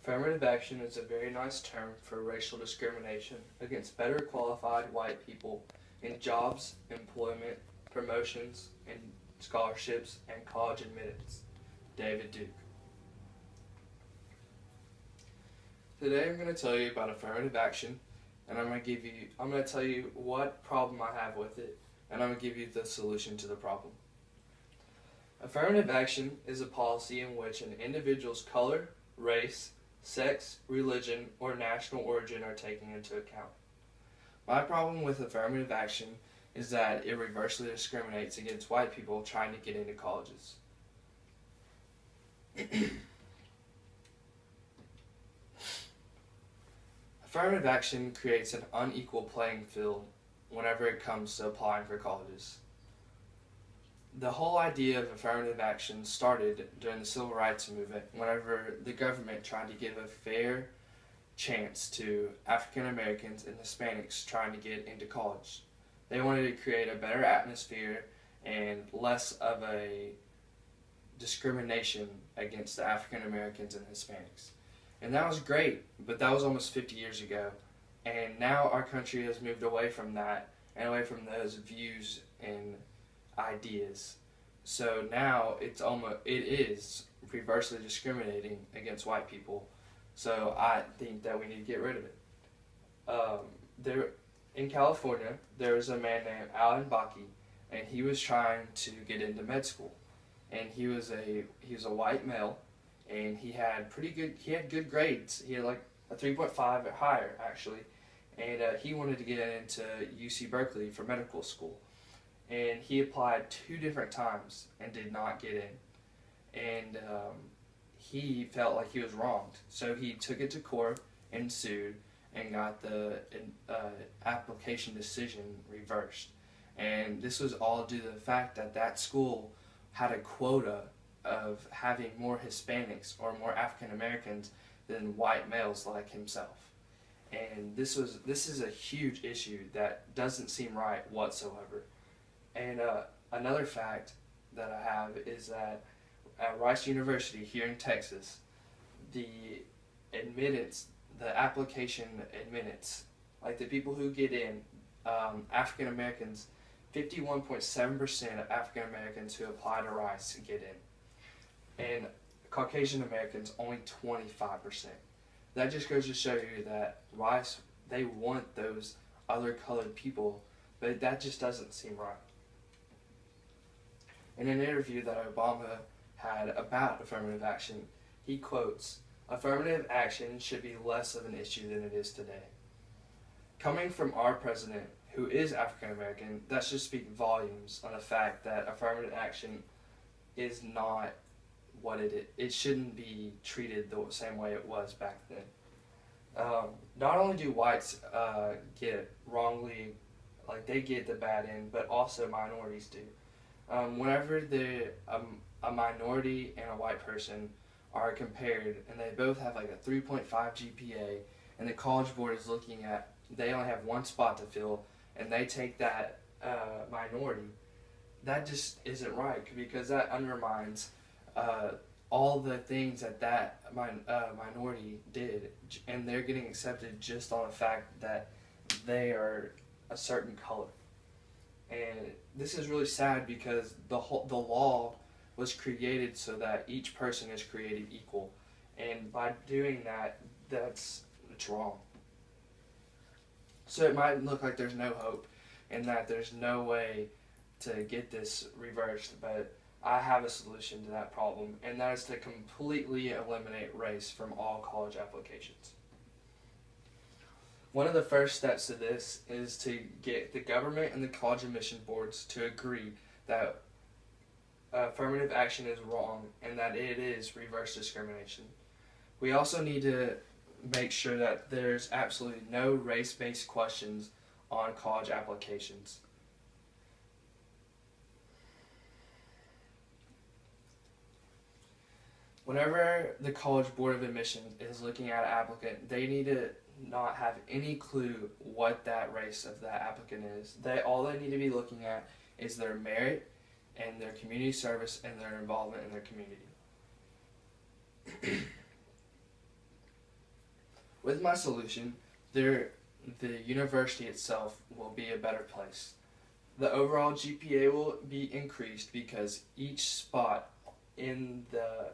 Affirmative action is a very nice term for racial discrimination against better qualified white people in jobs, employment, promotions, and scholarships, and college admittance. David Duke. Today I'm going to tell you about affirmative action, and I'm going to tell you what problem I have with it, and I'm going to give you the solution to the problem. Affirmative action is a policy in which an individual's color, race, sex, religion, or national origin are taken into account. My problem with affirmative action is that it reversely discriminates against white people trying to get into colleges. Affirmative action creates an unequal playing field whenever it comes to applying for colleges. The whole idea of affirmative action started during the Civil Rights Movement whenever the government tried to give a fair chance to African Americans and Hispanics trying to get into college. They wanted to create a better atmosphere and less of a discrimination against the African Americans and Hispanics. And that was great, but that was almost 50 years ago. And now our country has moved away from that and away from those views and ideas. So now it is reversely discriminating against white people. So I think that we need to get rid of it. In California, there was a man named Alan Bakke, and he was trying to get into med school. And he was a white male, and he had good grades. He had like a 3.5 or higher actually, and he wanted to get into UC Berkeley for medical school. And he applied 2 different times and did not get in. And he felt like he was wronged. So he took it to court and sued and got the application decision reversed. And this was all due to the fact that that school had a quota of having more Hispanics or more African Americans than white males like himself. And this is a huge issue that doesn't seem right whatsoever. And another fact that I have is that at Rice University here in Texas, the application admittance, like the people who get in, African Americans, 51.7% of African Americans who apply to Rice get in. And Caucasian Americans, only 25%. That just goes to show you that Rice, they want those other colored people, but that just doesn't seem right. In an interview that Obama had about affirmative action, he quotes, "Affirmative action should be less of an issue than it is today." Coming from our president, who is African American, that should speak volumes on the fact that affirmative action is not what it is. It shouldn't be treated the same way it was back then. Not only do whites get wrongly, like they get the bad end, but also minorities do. Whenever a minority and a white person are compared and they both have like a 3.5 GPA and the College Board is looking at, they only have one spot to fill and they take that minority, that just isn't right, because that undermines all the things that minority did, and they're getting accepted just on the fact that they are a certain color. And this is really sad because the law was created so that each person is created equal, and by doing that, it's wrong. So it might look like there's no hope and that there's no way to get this reversed, but I have a solution to that problem, and that is to completely eliminate race from all college applications. One of the first steps to this is to get the government and the college admission boards to agree that affirmative action is wrong and that it is reverse discrimination. We also need to make sure that there's absolutely no race-based questions on college applications. Whenever the College Board of Admissions is looking at an applicant, they need to not have any clue what that race of that applicant is. All they need to be looking at is their merit and their community service and their involvement in their community. With my solution, the university itself will be a better place. The overall GPA will be increased because each spot in the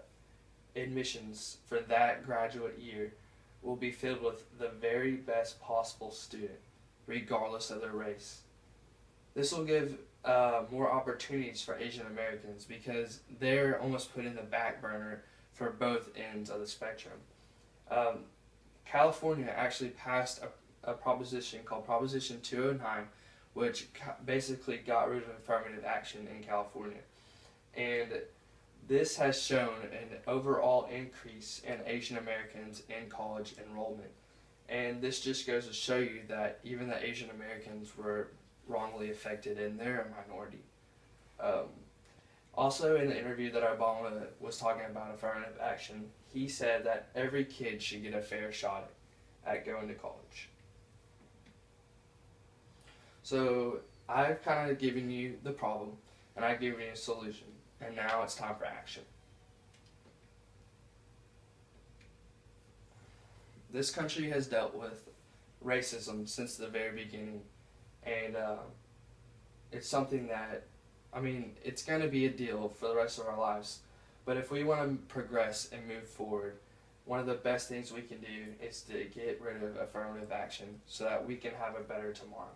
admissions for that graduate year will be filled with the very best possible student, regardless of their race. This will give more opportunities for Asian Americans because they're almost put in the back burner for both ends of the spectrum. California actually passed a proposition called Proposition 209, which basically got rid of affirmative action in California. And this has shown an overall increase in Asian Americans in college enrollment. And this just goes to show you that even the Asian Americans were wrongly affected and they're a minority. Also, in the interview that Obama was talking about affirmative action, he said that every kid should get a fair shot at going to college. So I've kind of given you the problem, and I've given you a solution, and now it's time for action. This country has dealt with racism since the very beginning, and it's something that, it's going to be a deal for the rest of our lives, but if we want to progress and move forward, one of the best things we can do is to get rid of affirmative action so that we can have a better tomorrow.